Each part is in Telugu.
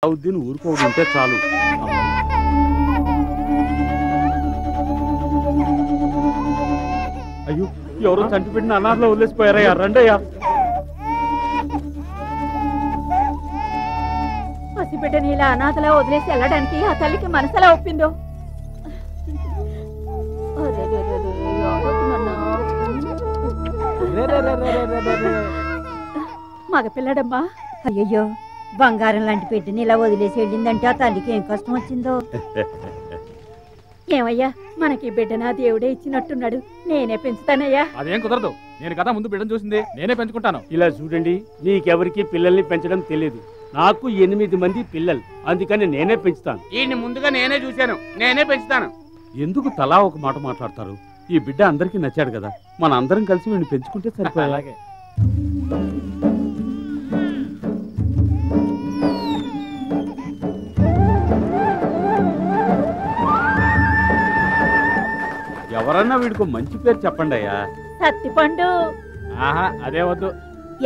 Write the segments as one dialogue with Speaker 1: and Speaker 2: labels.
Speaker 1: అలావుద్దీన్ ఊరుకోవడం ఉంటే చాలు. అయ్యో, ఎవరో చంటి పెట్టిన అనాథలో వదిలేసిపోయారయ్యా. రండయ్యా.
Speaker 2: పసిబిడ్డని ఇలా అనాథలా వదిలేసి వెళ్ళడానికి ఆ తల్లికి మనసులా ఒప్పిందో. మగపిల్లడమ్మా.
Speaker 3: అయ్యయ్యో, బంగారం లాంటి పెట్టిని ఇలా వదిలేసి వెళ్ళిందంటే ఆ తల్లికి ఏం కష్టం వచ్చిందో.
Speaker 2: ఏమయ్యా, మనకి బిడ్డనా దేవుడే ఇచ్చినట్టున్నాడు. నేనే పెంచుతానయ్యా.
Speaker 4: అదేం కుదరదు. నేను కదా ముందు బిడ్డను చూసింది, నేనే పెంచుకుంటాను.
Speaker 1: ఇలా చూడండి, నీకెవరికి పిల్లల్ని పెంచడం తెలియదు. నాకు 8 మంది పిల్లలు, అందుకని నేనే పెంచుతాను.
Speaker 5: ఈ ముందుగా నేనే చూశాను, నేనే పెంచుతాను.
Speaker 1: ఎందుకు తలా ఒక మాట మాట్లాడతారు? ఈ బిడ్డ అందరికీ నచ్చాడు కదా, మన అందరం కలిసి వీడిని పెంచుకుంటే సరిపోయా.
Speaker 4: అలాగే.
Speaker 1: ఎవరన్నా వీడికి మంచి పేరు చెప్పండి అయ్యా.
Speaker 2: సత్తిపండు.
Speaker 4: ఆహా, అదే వద్దు.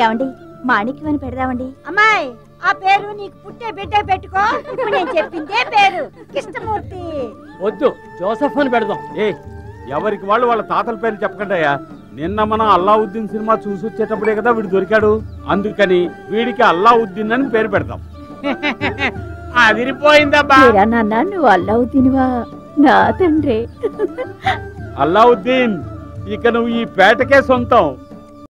Speaker 3: ఏమండి, మాణిక్యం అని పెడదామండి. అమ్మాయి, ఆ పేరు నీకు పుట్టే బిడ్డ పెట్టుకో. ఇప్పుడు నేను చెప్పిందే పేరు, కృష్ణమూర్తి.
Speaker 6: వద్దు, జోసఫ్ అని పెడదాం.
Speaker 1: ఎవరికి వాళ్ళు వాళ్ళ తాతల పేరు చెప్పకండి అయ్యా. నిన్న మనం అల్లావుద్దీన్ సినిమా చూసి వచ్చేటప్పుడే కదా వీడు దొరికాడు, అందుకని వీడికి అల్లావుద్దీన్ అని పేరు పెడతాం.
Speaker 5: అదిరిపోయిందబ్బా.
Speaker 2: నాన్న, నువ్వు అల్లావుద్దీన్వా? నా తండ్రి.
Speaker 1: అల్లావుద్దీన్, ఇక నువ్వు ఈ పేటకే సొంతం.